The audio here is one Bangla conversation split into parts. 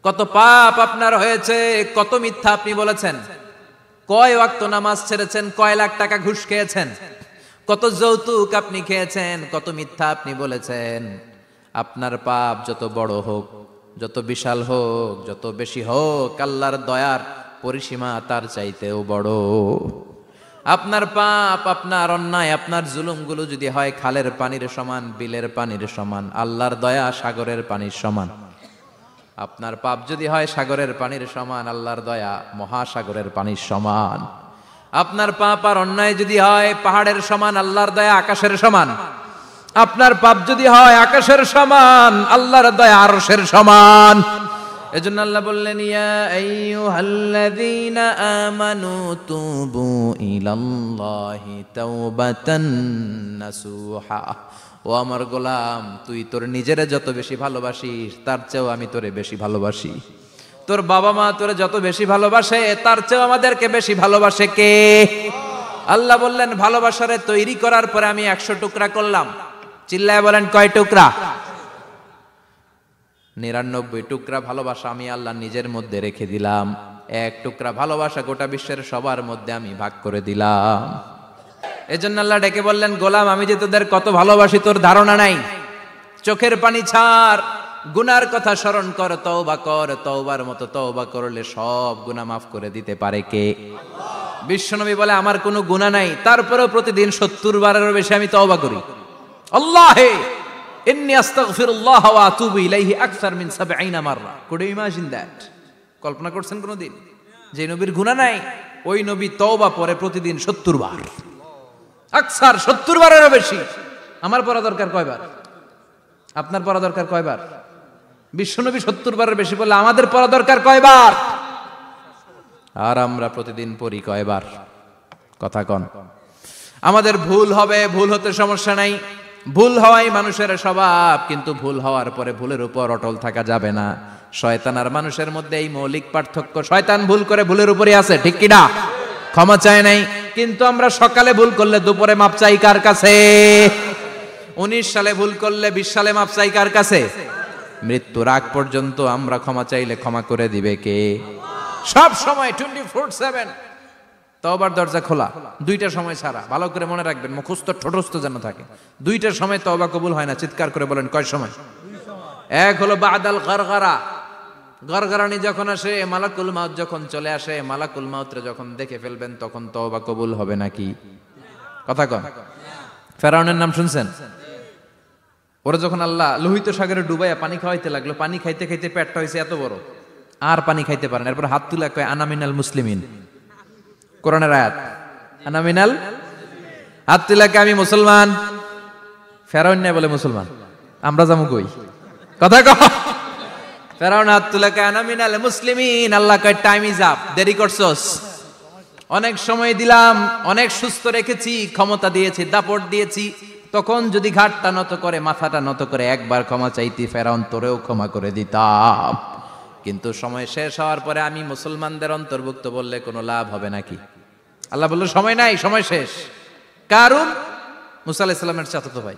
কত পাপ আপনার হয়েছে, কত মিথ্যা আপনি বলেছেন, কয় ওয়াক্ত নামাজ ছেড়েছেন, কয় লাখ টাকা ঘুষ খেয়েছেন, কত যৌতুক আপনি খেয়েছেন, কত মিথ্যা আপনি বলেছেন। আপনার পাপ যত বড় হোক, যত বিশাল হোক, যত বেশি হোক, আল্লাহর দয়ার পরিসীমা তার চাইতেও বড়। আপনার পাপ, আপনার অন্যায়, আপনার জুলুমগুলো যদি হয় খালের পানির সমান, বিলের পানির সমান, আল্লাহর দয়া সাগরের পানির সমান। আপনার পাপ যদি হয় সাগরের পানির সমান, আল্লাহর দয়া মহাসাগরের পানির সমান। আপনার পাপ আর অন্যায় যদি হয় পাহাড়ের সমান, আল্লাহর দয়া আকাশের সমান। আপনার পাপ যদি হয় আকাশের সমান, আল্লাহর দয়া আরশের সমান। এজন্য আল্লাহ বললেন, ইয়া আইয়ুহাল্লাযীনা আমানু তুবু ইলাল্লাহি তাওবাতান নাসুহা। ও আমার গোলাম, তুই তোর নিজেরে যত বেশি ভালোবাসিস তার চেয়েও আমি তোরে বেশি ভালোবাসি। তোর বাবা মা তোরে যত বেশি ভালোবাসে তার চেয়েও আমাদেরকে বেশি ভালোবাসে কে? আল্লাহ বললেন, ভালোবাসারে তৈরি করার পরে আমি 100 টুকরা করলাম। চিল্লায় বলেন, কয় টুকরা? 99 টুকরা ভালোবাসা আমি আল্লাহ নিজের মধ্যে রেখে দিলাম। 1 টুকরা ভালোবাসা গোটা বিশ্বের সবার মধ্যে আমি ভাগ করে দিলাম। এজন্য আল্লাহ ডেকে বললেন, গোলাম আমি যে তোদের কত ভালোবাসি তোর ধারণা নাই। চোখের পানি ছাড়, গুনার কথা স্মরণ কর, তওবা কর। তওবার মতো তওবা করলে সব গুনাহ মাফ করে দিতে পারে কে? বিশ্বনবী বলে, আমার কোনো গুনাহ নাই, তারপরেও প্রতিদিন 70 বারেরও বেশি আমি তওবা করি। আল্লাহে ইন্নী আস্তাগফিরুল্লাহ ওয়া আতুবু ইলাইহি আকসার মিন 70 মাররা। Could you imagine that? কল্পনা করছেন কোনদিন যে নবীর গুনাহ নাই, ওই নবী তওবা পড়ে প্রতিদিন 70 বার, আকসার 70 বারেরও বেশি। আমার পড়া দরকার কয়বার? আপনার পড়া দরকার কয়বার? বিশ্বনবী 70 বারের বেশি বললে আমাদের পড়া দরকার কয়বার? আর আমরা প্রতিদিন পড়ি কয়বার? কথা কন। আমাদের ভুল হবে, ভুল হতে সমস্যা নাই, ভুল হওয়াই মানুষের স্বভাব, কিন্তু ভুল হওয়ার পরে ভুলের উপর অটল থাকা যাবে না। শয়তান আর মানুষের মধ্যে এই মৌলিক পার্থক্য। শয়তান ভুল করে ভুলের উপরই আছে, ঠিক কি না? ক্ষমা চায় নাই, কিন্তু আমরা সকালে ভুল করলে দুপুরে মাপ চাই কার কাছে? 19 সালে ভুল করলে 20 সালে মাপ চাই কার কাছে? মৃত্যুর আগ পর্যন্ত আমরা ক্ষমা চাইলে ক্ষমা করে দিবে কে? সব সময় 24/7 তওবার দরজা খোলা, 2টার সময় ছাড়া। ভালো করে মনে রাখবেন, মুখস্থ ঠোঁটস্থ যেন থাকে। 2টার সময় তওবা কবুল হয় না। চিৎকার করে বলেন, কয় সময়? এক হলো বাদাল গরগরা, গরগরানি যখন আসে, মালাকুল মাউত যখন চলে আসে, মালাকুল মাউতরে যখন দেখে ফেলবেন তখন তওবা কবুল হবে নাকি? কথা কন। ফেরাউনের নাম শুনছেন? ওরা যখন আল্লাহ লোহিত সাগরে ডুবাইয়া পানি খাওয়াইতে লাগলো, পানি খাইতে খাইতে পেটটা হয়েছে এত বড়, আর পানি খাইতে পারেন। এরপর হাত তুলে কয়, আনা মিনাল মুসলিমিন। কোরআনের আয়াত, আনা মিনাল, হাত তুলে কয় আমি মুসলমান। ফেরাউন না বলে মুসলমান, আমরা যাবো কই? কথা কহ। ফেরাউন হাত তুলে কয় আনা মিনাল মুসলিমিন। আল্লাহ কয়, টাইম ইজ আপ, দেরি করছস। অনেক সময় দিলাম, অনেক সুস্থ রেখেছি, ক্ষমতা দিয়েছি, দাপট দিয়েছি, তখন যদি ঘাটটা নত করে, মাথাটা নত করে একবার ক্ষমা চাইতি, ফেরাউন তোরেও ক্ষমা করে দিতাম। কিন্তু সময় শেষ হওয়ার পরে আমি মুসলমানদের অন্তর্ভুক্ত বললে কোনো লাভ হবে নাকি? আল্লাহ বলল, সময় নাই, সময় শেষ। কারণ মুসা আলাইহিস সালামের চাচাতো ভাই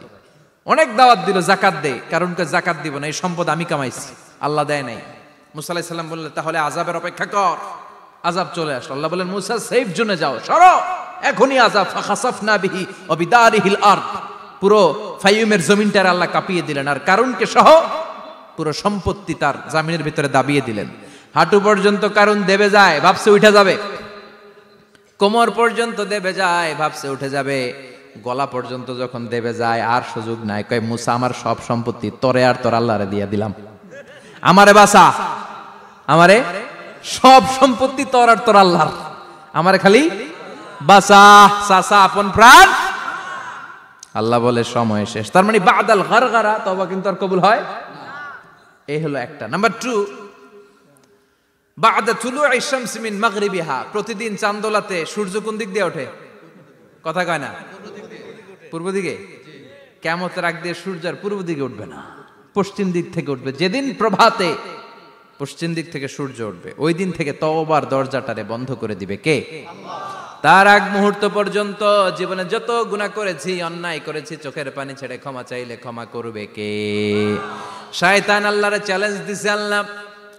অনেক দাওয়াত দিল, জাকাত দে। কারণকে জাকাত দিব না, এই সম্পদ আমি কামাইছি, আল্লাহ দেয় নাই। মুসা আলাইহিস সালাম বললেন, তাহলে আযাবের অপেক্ষা কর। আযাব চলে আসলো। আল্লাহ বলেন, মুসা সেফ জোনে যাও, সরো, এখনই আযাব। ফাখাসাফনা বিহি ওয়া বিদারিহিল আরদ, পুরো ফাইয়ুমের জমিনটার আল্লাহ কাঁপিয়ে দিলেন, আর কারুনকে সহ পুরো সম্পত্তি তার জামিনের ভিতরে দাবিয়ে দিলেন। হাঁটু পর্যন্ত কারুন দেবে যায়, ভাবছে উঠে যাবে। কোমর পর্যন্ত দেবে যায়, ভাবছে উঠে যাবে। গলা পর্যন্ত যখন দেবে যায়, আর সুযোগ নাই। কয়, মুসা আমার সব সম্পত্তি তোরে আর তোর আল্লাহরে দিয়ে দিলাম, আমারে বাঁচা, আমারে সব সম্পত্তি তোর আর তোর আল্লাহর, আমারে খালি বাঁচা, চাচা আপন প্রাণ। আল্লাহ বলে, সময় শেষ। তার মানে বাদাল গরগরা তওবা কিন্তু আর কবুল হয়। এই হলো একটা। নাম্বার 2, বাদা তুলুই শামস মিন মাগরিবিহা। প্রতিদিন চাঁদোলাতে সূর্য কোন দিক দিয়ে ওঠে? কথা কয় না? পূর্ব দিকে। কিয়ামতের আগ দিয়ে সূর্য আর পূর্ব দিকে উঠবে না, পশ্চিম দিক থেকে উঠবে। যেদিন প্রভাতে পশ্চিম দিক থেকে সূর্য উঠবে, ওই দিন থেকে তওবার দরজাটারে বন্ধ করে দিবে কে? তার আগ মুহূর্ত পর্যন্ত জীবনে যত গুনাহ করেছি, অন্যায় করেছি, চোখের পানি ছেড়ে ক্ষমা চাইলে ক্ষমা করবে কে? শয়তান আল্লাহরে চ্যালেঞ্জ দিছে, আল্লাহ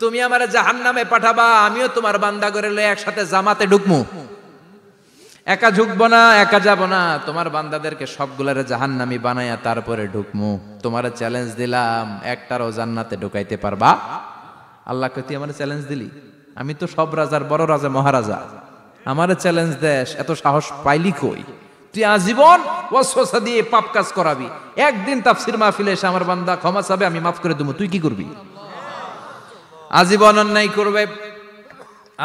তুমি আমারে জাহান্নামে পাঠাবা, আমিও তোমার বান্দা করে লয়ে একসাথে জামাতে ঢুকমু। একা ঢুকবো না, একা যাব না, তোমার বান্দাদেরকে সবগুলারে জাহান্নামী বানায়া তারপরে ঢুকমু। তোমারে চ্যালেঞ্জ দিলাম, একটারও জান্নাতে ঢুকাইতে পারবা? আল্লাহ কই তুই আমারে চ্যালেঞ্জ দিলি? আমি তো সব রাজার বড় রাজা, মহারাজা, আমারে চ্যালেঞ্জ দেশ, এত সাহস পাইলি কই? তুই আজীবন ওয়াসওয়াসা দিয়ে পাপ কাজ করাবি, একদিন তাফসীর মাহফিলে এসে আমার বান্দা ক্ষমা চাবে, আমি মাফ করে দেবো, তুই কি করবি? আজীবন অন্যায় করবে,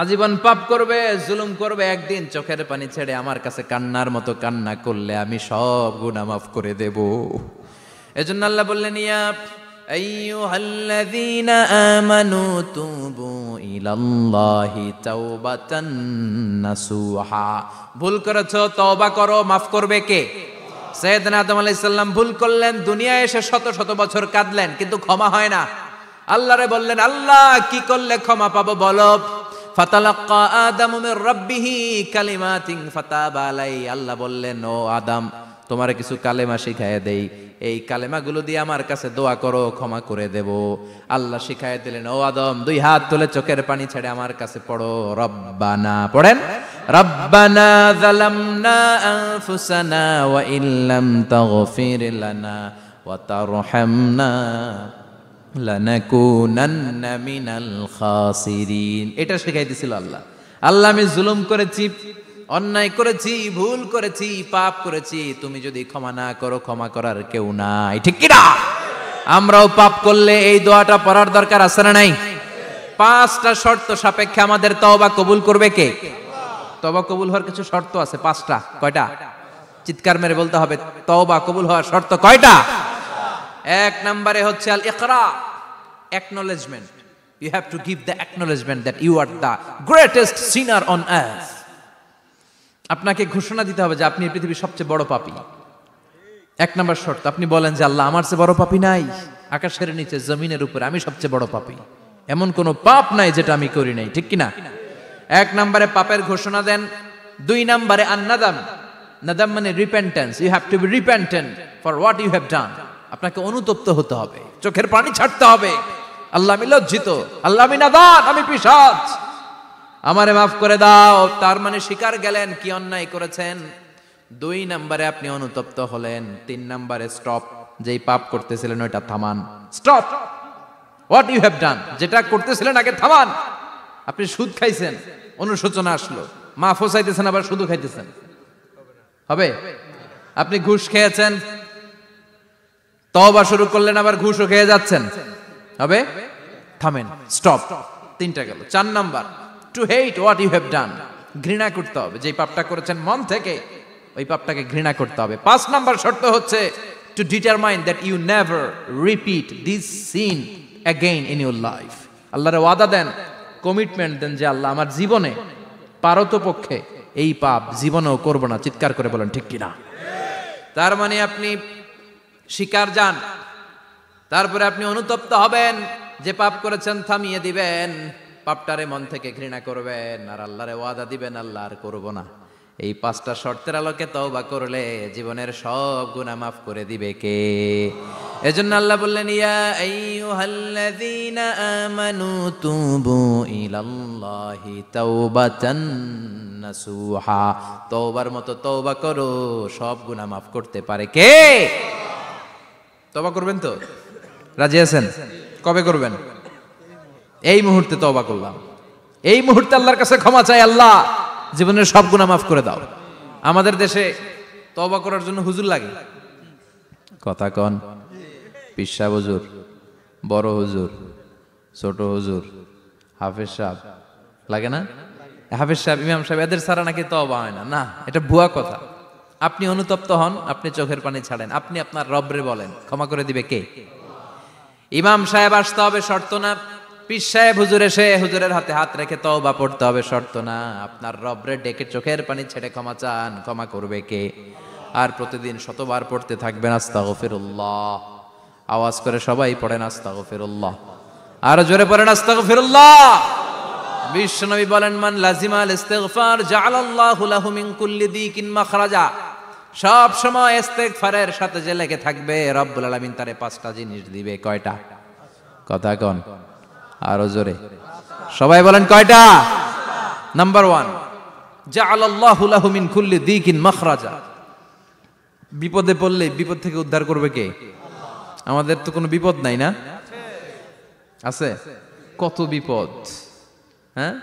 আজীবন পাপ করবে, জুলুম করবে, একদিন চোখের পানি ছেড়ে আমার কাছে কান্নার মতো কান্না করলে আমি সব গুনাহ মাফ করে দেব। এজন্য আল্লাহ বললেন, ইয়া আইয়ুহাল্লাযীনা আমানু তুবু ইলাল্লাহি তাওবাতান নাসুহা। ভুল করেছো, তওবা করো, মাফ করবে কে? সাইয়েদনা আদম আলাইহিস সালাম ভুল করলেন, দুনিয়ায় এসে শত শত বছর কাঁদলেন, কিন্তু ক্ষমা হয় না। আল্লাহরে বললেন, আল্লাহ কি করলে ক্ষমা পাবো বলো? ফাতালাক্কা আদামু মির রাব্বিহি কালিমাতিন ফাতাবা আলাইহি। আল্লাহ বললেন, ও আদম, তোমারে কিছু কালেমা শিখায় দেই, এই কালেমাগুলো দিয়ে আমার কাছে দোয়া করো, ক্ষমা করে দেব। আল্লাহ শিখায় দিলেন, ও আদম, দুই হাত তুলে চোখের পানি ছেড়ে আমার কাছে পড়ো, রব্বানা, পড়েন, রব্বানা যালামনা আনফুসানা ওয়া ইল্লাম তাগফির লানা ওয়া তারহামনা লানাকুনান্না মিনাল খাসিরিন। এটা শিখাই দিছিল আল্লাহ। আল্লাহ, আমি জুলুম করেছি, অন্যায় করেছি, ভুল করেছি, পাপ করেছি, তুমি যদি ক্ষমা না করো, ক্ষমা করার কেউ নাই, ঠিক কি না? আমরাও পাপ করলে এই দোয়াটা পড়ার দরকার আছে না নাই? 5টা শর্ত সাপেক্ষে আমাদের তওবা কবুল করবে কে? তওবা কবুল হওয়ার কিছু শর্ত আছে 5টা। কয়টা? চিৎকার মেরে বলতে হবে, তওবা কবুল হওয়ার শর্ত কয়টা? 1 নম্বরে হচ্ছে আল ইকরা, acknowledgement. You have to give the acknowledgement that you are the greatest sinner on earth. আপনাকে ঘোষণা দিতে হবে যে আপনি এই পৃথিবীর সবচেয়ে বড় পাপী। 1 নম্বর শর্ত, আপনি বলেন যে আল্লাহ, আমার চেয়ে বড় পাপী নাই, আকাশের নিচে জমিনের উপরে আমি সবচেয়ে বড় পাপী, এমন কোন পাপ নাই যেটা আমি করি নাই, ঠিক কি না? 1 নম্বরে পাপের ঘোষণা দেন। 2 নম্বরে আন-নাদাম, নাদাম মানে repentance. You have to be repentant for what you have done. আপনাকে অনুতপ্ত হতে হবে, চোখের পানি ছাড়তে হবে। আল্লাহ, আমি লজ্জিত, আল্লাহ আমি নাদান, আমি পিশাচ, আমারে মাফ করে দাও। তার মানে স্বীকার গেলেন কি অন্যায় করেছেন। 2 নম্বরে আপনি অনুতপ্ত হলেন। 3 নম্বরে স্টপ, যেই পাপ করতেছিলেন ওইটা থামান। Stop what you have done, যেটা করতেছিলেন আগে থামান। আপনি সুদ খাইছেন, অনুশোচনা আসলো, মাফও চাইতেছেন, আবার সুদও খাইতেছেন, হবে? আপনি ঘুষ খেয়েছেন, তওবা শুরু করলেন, আবার ঘুষও খেয়ে যাচ্ছেন, হবে? থামেন, স্টপ। 3টা গেল। 4 number, to hate what you have done, ঘৃণা করতে হবে, যে পাপটা করেছেন মন থেকে ওই পাপটাকে ঘৃণা করতে হবে। 5 নাম্বার শর্ত হচ্ছে to determine that you never repeat this sin again in your life. আল্লাহরে ওয়াদা দেন, কমিটমেন্ট দেন যে আল্লাহ, আমার জীবনে পারতপক্ষে এই পাপ জীবনেও করব না। চিৎকার করে বলেন ঠিক কিনা? তার মানে আপনি স্বীকার যান, তারপরে আপনি অনুতপ্ত হবেন, যে পাপ করেছেন থামিয়ে দিবেন, পাপটারে মন থেকে ঘৃণা করবেন, আর আল্লাহরে ওয়াদা দিবেন, আল্লাহ আর করব না। এই 5টা শর্তের আলোকে তওবা করলে জীবনের সব গুনাহ মাফ করে দিবে কে? এজন্য আল্লাহ বললেন, ইয়া আইয়ুহাল্লাযীনা আমানু তুবু ইলাল্লাহি তাওবাতান নাসুহা। তওবার মতো তওবা করো, সব গুনাহ মাফ করতে পারে কে? তওবা করবেন তো? রাজি আছেন? কবে করবেন? এই মুহূর্তে তওবা করলাম, এই মুহূর্তে আল্লাহর কাছে ক্ষমা চাই, আল্লাহ জীবনের সব গুনাহ মাফ করে দাও। আমাদের দেশে তওবা করার জন্য হুজুর লাগে, কথা কন, পীর সাহেব হুজুর, বড় হুজুর, ছোট হুজুর, হাফেজ সাহেব লাগে না? হাফেজ সাহেব, ইমাম সাহেব, এদের ছাড়া নাকি তওবা হয় না। না, এটা ভুয়া কথা। আপনি অনুতপ্ত হন, আপনি চোখের পানি ছাড়েন, আপনি আপনার রবরে বলেন, ক্ষমা করে দিবে কে? ইমাম সাহেব আসতে হবে, শর্ত না। পীর সাহেব হুজুর এসে হুজুরের হাতে হাত রেখে তওবা পড়তে হবে, শর্ত না। আপনার রবরে ডেকে চোখের পানি ছেড়ে ক্ষমা চান, ক্ষমা করবে কে? আর প্রতিদিন শতবার পড়তে থাকবেন আস্তাগফিরুল্লাহ। আওয়াজ করে সবাই পড়েন আস্তাগফিরুল্লাহ, আর জোরে পড়েন আস্তাগফিরুল্লাহ। বিশ্বনবী বলেন, মান লাজিমাল ইস্তিগফার জাআলাল্লাহু লাহু মিন কুল্লি দিকিন মাখরাজা। সব সময় ইস্তিগফারের সাথে যে লেগে থাকবে, রব্বুল আলামিন তারে 5টা জিনিস দিবে। কয়টা? কথা কন। আরো জোরে সবাই বলেন কয়টা? নাম্বার 1, জাআলাল্লাহু লাহু মিন কুল্লি দিকিন মাখরাজা। বিপদে পড়লে বিপদ থেকে উদ্ধার করবে কে? আমাদের তো কোনো বিপদ নাই না? আছে? কত বিপদ, হ্যাঁ?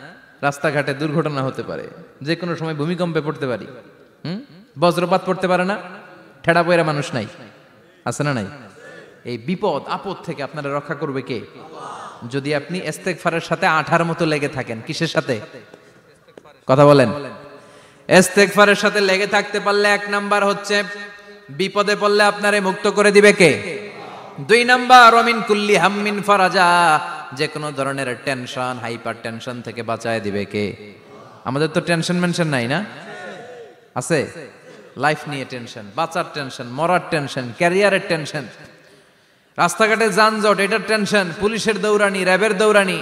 রাস্তাঘাটে দুর্ঘটনা হতে পারে, যে কোনো সময় ভূমিকম্পে পড়তে পারি, বজ্রপাত পড়তে পারে না, ঠেড়া পয়রা মানুষ নাই, আছে না নাই? এই বিপদ আপদ থেকে আপনারা রক্ষা করবে কে? যদি আপনি ইস্তেগফারের সাথে আঠার মতো লেগে থাকেন। কিসের সাথে? কথা বলেন। ইস্তেগফারের সাথে লেগে থাকতে পারলে 1 নাম্বার হচ্ছে বিপদে পড়লে আপনারে মুক্ত করে দিবে কে? 2 নাম্বার ওয়ামিন কুল্লি হাম্মিন ফারাজা, যে কোনো ধরনের টেনশন, হাইপার টেনশন থেকে বাঁচায় দিবে কে? আমাদের তো টেনশন মেনশন নাই না? আছে? লাইফ নিয়ে টেনশন, বাঁচার টেনশন, মরার টেনশন, ক্যারিয়ারের টেনশন, রাস্তাঘাটে যানজট এটার টেনশন, পুলিশের দৌড়ানি, র্যাবের দৌড়ানি,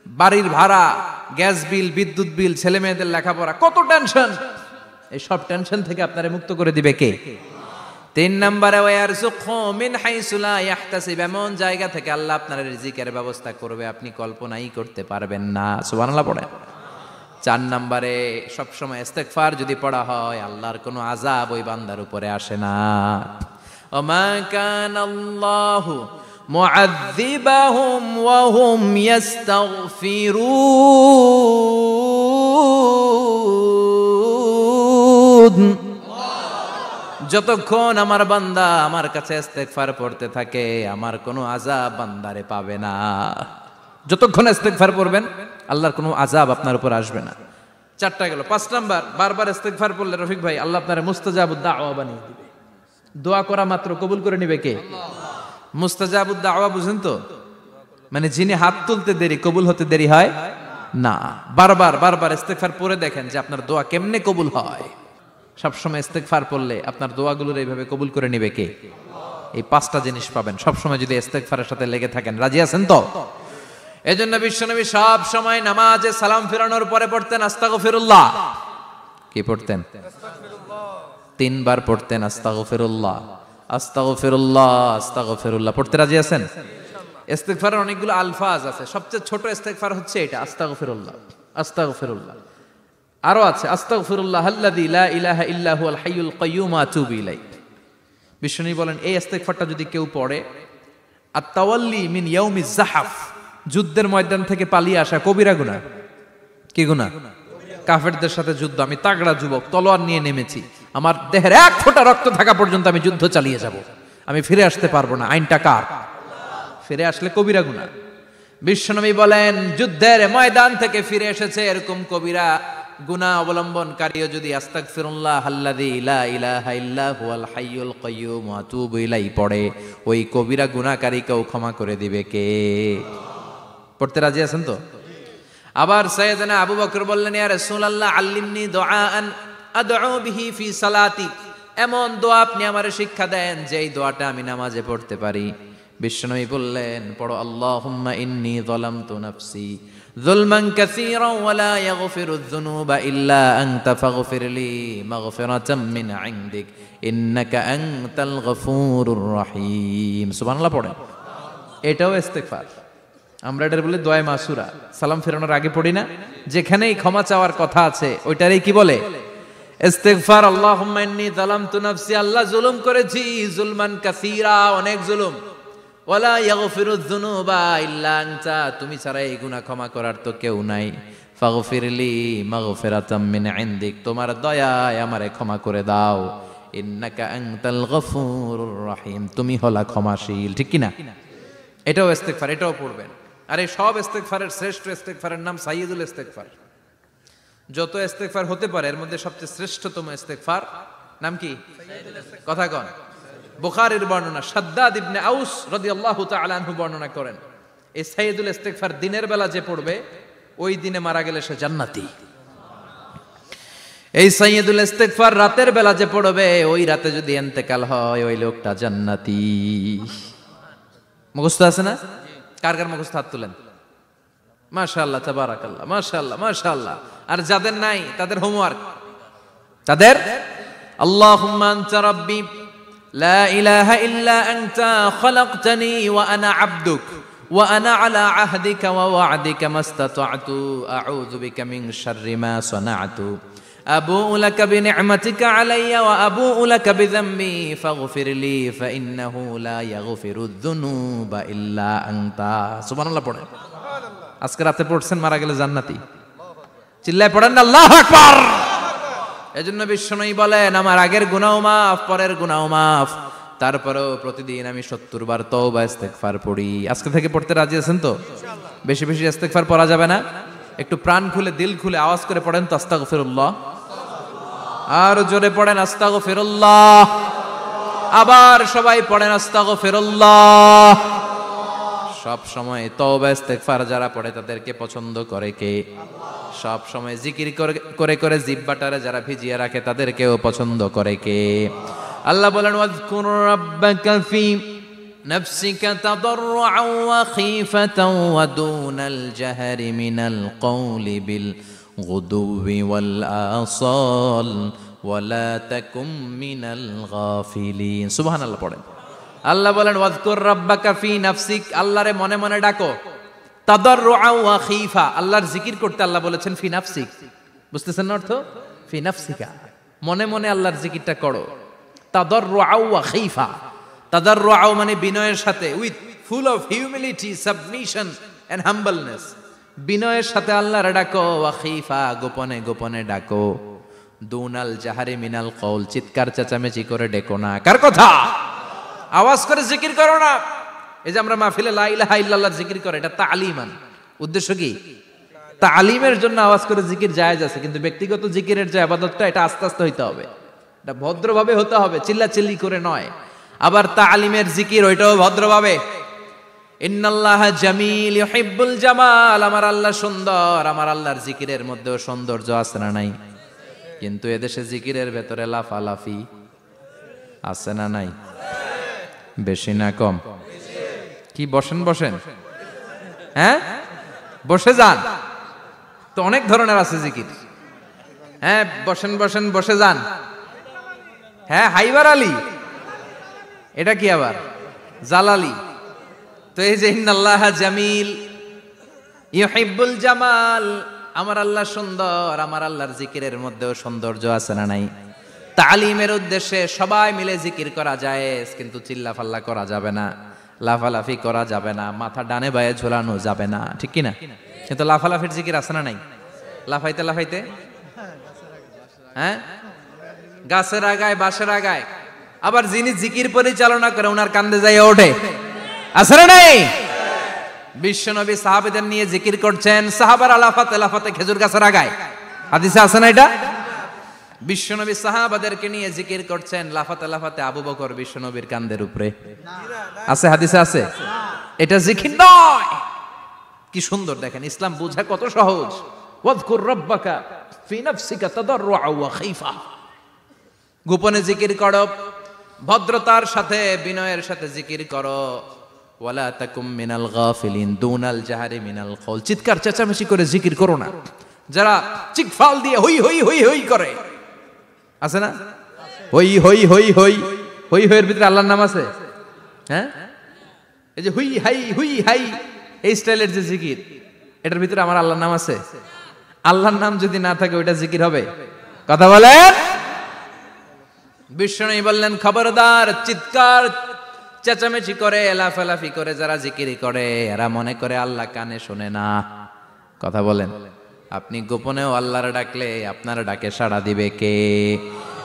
বাড়ির ভাড়া, গ্যাস বিল, বিদ্যুৎ বিল, ছেলে মেয়েদের লেখাপড়া, কত টেনশন। এই সব টেনশন থেকে আপনারে মুক্ত করে দিবে কে? 3 নম্বরে ওয়ারযুকহু মিন হাইসু লা ইয়াহতাসিব, এমন জায়গা থেকে আল্লাহ আপনার রিজিকের ব্যবস্থা করবে আপনি কল্পনাই করতে পারবেন না। সুবহানাল্লাহ পড়েন। 4 নম্বরে সবসময় ইস্তেগফার যদি পড়া হয় আল্লাহর কোনো আযাব ওই বান্দার উপরে আসে না। ওমা কানাল্লাহু মুআযযিবাহুম ওয়া হুম ইস্তাগফিরুন, যতক্ষণ আমার বান্দা আমার কাছে ইস্তেগফার পড়তে থাকে আমার কোনো আযাব বান্দারে পাবে না। যতক্ষণ ইস্তেগফার পড়বেন আল্লাহর কোনো আযাব আপনার উপর আসবে না। 4টা গেল। 5 নাম্বার, বারবার ইস্তেগফার পড়লে রফিক ভাই আল্লাহ আপনারে মুস্তাজাবুদ দাওয়া বানিয়ে দিবে। দোয়া করা মাত্র কবুল করে নিবে কে? মুস্তাজাবুদ দাওয়া বুঝেন তো? মানে যিনি হাত তুলতে দেরি কবুল হতে দেরি হয় না। বারবার বারবার ইস্তেগফার পড়ে দেখেন যে আপনার দোয়া কেমনে কবুল হয়। সবসময় ইস্তেগফার পড়লে আপনার দোয়াগুলোর এইভাবে কবুল করে নিবে কে? এই 5টা জিনিস পাবেন সবসময় যদি ইস্তেগফারের সাথে লেগে থাকেন। রাজি আছেন তো? এজন্য বিশ্বনবী সব সময় নামাজে সালাম ফেরানোর পরে পড়তেন আস্তাগফিরুল্লাহ। কি পড়তেন? 3 বার পড়তেন আস্তাগফিরুল্লাহ, আস্তাগফিরুল্লাহ, আস্তাগফিরুল্লাহ। পড়তে রাজি আছেন? ইস্তেগফারের অনেকগুলো আলফাজ আছে, সবচেয়ে ছোট ইস্তেগফার হচ্ছে এটা, আস্তাগফিরুল্লাহ, আস্তাগফিরুল্লাহ। আরো আছে আস্তাগফিরুল্লাহ আল্লাযী লা ইলাহা ইল্লা হুয়াল হাইয়ুল কাইয়্যুম ওয়া আতুবু ইলাইহি। বিশ্বনবী বলেন এই ইস্তেগফারটা যদি কেউ পড়ে, আত-তাওয়াল্লি মিন ইয়াউমিজ যাহাফ, যুদ্ধের ময়দান থেকে পালিয়ে আসা কবিরা গুনাহ। কি গুনাহ? কাফেরদের সাথে যুদ্ধ, আমি তাগড়া যুবক, তলোয়ার নিয়ে নেমেছি, আমার দেহের 1 ফোঁটা রক্ত থাকা পর্যন্ত আমি যুদ্ধ চালিয়ে যাব, আমি ফিরে আসতে পারবো না, আইনটা কার? ফিরে আসলে কবিরা গুনাহ। বিশ্বনবী বলেন যুদ্ধের ময়দান থেকে ফিরে এসেছে এরকম কবিরা গুনাহ অবলম্বনকারীও যদি আস্তাগফিরুল্লাহ আল্লাযী লা ইলাহা ইল্লা হুয়াল হাইয়ুল কাইয়্যুম ওয়া আতুবু ইলাইহি পড়ে, ওই কবিরা গুনাহকারীকেও ক্ষমা করে দিবে কে? পড়তে রাজি আছেন তো? আবার সাইয়েদনা আবু বকর বললেন ইয়া রাসূলুল্লাহ আল্লিমনি দুআআন আদউ বিহি ফি সালাতি, এমন দোয়া আপনি আমারে শিক্ষা দেন যে এই দোয়াটা আমি নামাজে পড়তে পারি। বিশ্বনবী বললেন পড়ো আল্লাহুম্মা ইন্নী যালামতু নাফসি যুলমান কাসীরান ওয়া লা ইয়াগফিরুয যুনুবা ইল্লা আনতা ফাগফিরলি মাগফিরাতাম মিন ইনদিক ইন্নাকা আনতাল গফুরুর রহিম। সুবহানাল্লাহ পড়েন। এটাও ইস্তেগফার। আমরা এটার বলে দোয়া মাসুরা, সালাম ফেরানোর আগে পড়ি না? যেখানেই ক্ষমা চাওয়ার কথা আছে ওইটারই কি বলে? ইস্তেগফার। আল্লাহুম্মা ইন্নী যালামতু নাফসি, আল্লাহ জুলুম করেছি, যুলমান কাসীরা, অনেক জুলুম, ওয়ালা ইয়াগফিরুয যুনুবা ইল্লা আনতা, তুমি ছাড়া এই গুনাহ ক্ষমা করার তো কেউ নাই। ফাগফিরলি মাগফিরাতাম মিন ইনদিক, তোমার দয়ায় আমারে ক্ষমা করে দাও। ইন্নাকা আনতাল গফুরুর রহিম, তুমি হলা ক্ষমাশীল। ঠিক কি না? এটাও ইস্তেগফার, এটাও পড়বেন। আর এই সব ইস্তেগফারের শ্রেষ্ঠ ইস্তেগফারের নাম সাইয়্যিদুল ইস্তেগফার। যত ইস্তেগফার হতে পারে এর মধ্যে সবচেয়ে শ্রেষ্ঠতম ইস্তেগফার নাম কি? কথা কন। বুখারীর বর্ণনা, শাদ্দাদ ইবনে আউস রাদিয়াল্লাহু তাআলা আনহু বর্ণনা করেন এই সাইয়্যিদুল ইস্তেগফার দিনের বেলা যে পড়বে ওই দিনে মারা গেলে সে জান্নাতি। এই সাইয়্যিদুল ইস্তেগফার রাতের বেলা যে পড়বে ওই রাতে যদি ইন্তেকাল হয় ওই লোকটা জান্নাতি। মুখস্থ আছে না? কার কার মুখস্থ হাত তুলেন। মাশাআল্লাহ, তাবারাকাল্লাহ, মাশাআল্লাহ, মাশাআল্লাহ। আর যাদের নাই তাদের হোমওয়ার্ক, তাদের আল্লাহুম্মা আনতা রাব্বি লা ইলাহা ইল্লা আনতা খালাকতানি ওয়া আনা আবদুক ওয়া আনা আলা আহদিকা ওয়া ওয়া'দিকা মাস্তাতা'তু আউযু বিকা মিন শাররি মা সানা'তু আবু'ু লাকা বিনি'মাতিকা আলাইয়া ওয়া আবু'ু লাকা বিযামবি ফাগফিরলি ফাইন্নাহু লা ইয়াগফিরুয যুনুবা ইল্লা আনতা। সুবহানাল্লাহ পড়েন। আজকে রাতে পড়ছেন, মারা গেলে জান্নাতি। চিল্লায় পড়েন না আল্লাহু আকবার। এজন্য বিশ্বনবী বলেন, আমার আগের গুনাহ মাফ, পরের গুনাহ মাফ, তারপরেও প্রতিদিন আমি 70 বার তওবা ইস্তেগফার পড়ি। আজকে থেকে পড়তে রাজি আছেন তো? বেশি বেশি ইস্তেগফার পড়া যাবে না? একটু প্রাণ খুলে, দিল খুলে আওয়াজ করে পড়েন তো আস্তাগফিরুল্লাহ। আর জোরে পড়েন আস্তাগফিরুল্লাহ। আবার সবাই পড়েন আস্তাগফিরুল্লাহ। সব সময় তওবা ইস্তেগফার যারা পড়ে তাদেরকে পছন্দ করে কে? সব সময় জিকির করে করে জিহ্বাটারে যারা ভিজিয়ে রাখে তাদেরকেও পছন্দ করে কে? আল্লাহ বলেন, ওয়াজকুর রাব্বাকা ফি নাফসিকা তাদাররুআন ওয়া খীফাতান ওয়া দুনাল জাহরি মিনাল কওলি বিল গুদুওয়ি ওয়াল আসাল ওয়া লা তাকুম মিনাল গাফিলিন। সুবহানাল্লাহ পড়েন। আল্লাহ বলেন, ওয়াজকুর রাব্বাকা ফি নাফসিক, আল্লাহরে মনে মনে ডাকো। তাদাররুআন ওয়া খীফা, আল্লাহর জিকির করতে আল্লাহ বলেছেন ফি নাফসিক। বুঝতেছেন না অর্থ? ফি নাফসিকা, মনে মনে আল্লাহর জিকিরটা করো। তাদাররুআন ওয়া খীফা, তাদাররুআন মানে বিনয়ের সাথে, with full of humility, submission and humbleness. বিনয়ের সাথে আল্লাহরে ডাকো। ওয়া খীফা, গোপনে গোপনে ডাকো। দুনাল জাহারি মিনাল কওল, চিৎকার চেঁচামেচি করে ডেকো না। কার কথা? আওয়াজ করে জিকির করো না। এই যে আমরা মাহফিলে লা ইলাহা ইল্লাল্লাহর জিকির করে, এটা তালিমান। উদ্দেশ্য কি? তালিমের জন্য আওয়াজ করে জিকির জায়েজ আছে, কিন্তু ব্যক্তিগত জিকিরের যে ইবাদতটা, এটা আস্তে আস্তে হইতে হবে, এটা ভদ্রভাবে হতে হবে, চিল্লাচিল্লি করে নয়। আবার তালিমের জিকির, ওইটাও ভদ্রভাবে। ইন্নাল্লাহা জামিল ইউহিব্বুল জামাল, আমার আল্লাহ সুন্দর, আমার আল্লাহর জিকিরের মধ্যেও সৌন্দর্য আছে না নাই? কিন্তু এদেশে জিকিরের ভেতরে লাফালাফি আছে না নাই? বেশি না কম? কি বসেন বসেন, হ্যাঁ বসে যান তো, অনেক ধরনের আছে জিকির। হ্যাঁ বসেন বসেন, বসে যান। হ্যাঁ হাইবার আলী, এটা কি আবার জালালি? তো এই যে ইন্নাল্লাহা জামিল ইউহিব্বুল জামাল, আমার আল্লাহ সুন্দর, আমার আল্লাহর জিকিরের মধ্যেও সৌন্দর্য আছে না নাই? তালিমের উদ্দেশ্যে সবাই মিলে জিকির করা যায়, কিন্তু চিল্লাফাল্লা করা যাবে না, লাফালাফি করা যাবে না, মাথা ডানে বায়ে ঝোলানো যাবে না, ঠিক কি না? কিন্তু লাফালাফির জিকির আছে না নাই? লাফাইতে লাফাইতে, হ্যাঁ গাছের আগায় বাঁশের আগায়। আবার যিনি জিকির পরিচালনা করে ওনার কান্দে যাইয়া ওঠে, আছে না নাই? বিশ্বনবী সাহাবাদের নিয়ে জিকির করছেন, সাহাবারা লাফাতে লাফাতে খেজুর গাছের আগায়। হাদিসে আছে না এটা? বিশ্বনবী সাহাবাদেরকে নিয়ে জিকির করছেন, লাফাতে লাফাতে আবু বকর বিশ্বনবীর কান্দের উপরে। আছে হাদিসে আছে? এটা জিকির নয়। কি সুন্দর দেখেন, ইসলাম বোঝা কত সহজ। ওয়াজকুর রাব্বাকা ফি নাফসিকা তাদাররুআন ওয়া খীফা, গোপনে জিকির করো, ভদ্রতার সাথে বিনয়ের সাথে জিকির করো। ওয়ালা তাকুম মিনাল গাফিলিন, দুনাল জাহারি মিনাল কওল, চিৎকার চেঁচামেচি করে জিকির করো না। যারা চিকফাল দিয়ে হই হই হই হই করে, আছে না? হই হই হই হই হই হইয়ের ভিতরে আল্লাহর নাম আছে। হ্যাঁ এই যে হুই হাই হুই হাই, এই স্টাইলের যে জিকির, এটার ভিতরে আমার আল্লাহর নাম আছে? আল্লাহর নাম যদি না থাকে ওইটা জিকির হবে? কথা বলেন। বিশ্বনবী বললেন, খবরদার, চিৎকার চেঁচামেচি করে লাফালাফি করে যারা জিকির করে, এরা মনে করে আল্লাহ কানে শোনে না। কথা বলেন। আপনি গোপনেও আল্লাহর ডাকলে আপনার ডাকে সাড়া দিবে কে?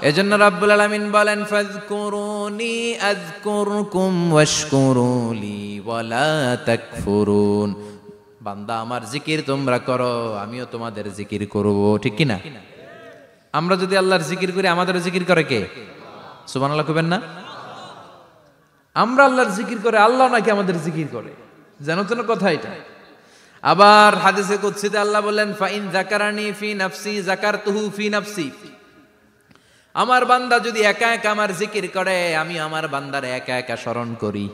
এজন্য রাব্বুল আলামিন বলেন, ফাযকুরুনি আযকুরকুম ওয়াশকুরুলি ওয়ালা তাকফুরুন। বান্দা আমার জিকির তোমরা করো, আমিও তোমাদের জিকির করব, ঠিক কি না? আমরা যদি আল্লাহর জিকির করি, আমাদের জিকির করে কে? সুবহানাল্লাহ কইবেন না? আমরা আল্লাহর জিকির করে, আল্লাহ নাকি আমাদের জিকির করে, জানো তো না কথা এটা? আবার হাদিসে কুদসিতে আল্লাহ বলেন, ফাইন যাকারানি ফি নাফসি যাকারতুহু ফি নাফসি, আমার বান্দা যদি একা একা আমার জিকির করে, আমি আমার বান্দারে একা একা স্মরণ করি।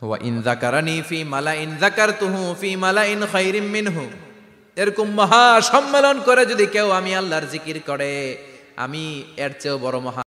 ওয়া ইন যাকারানি ফি মালাইন যাকারতুহু ফি মালাইন খায়রিম মিনহু, এরকম মহা সম্মেলন করে যদি কেউ আমি আল্লাহর জিকির করে, আমি এর চেয়েও বড় মহা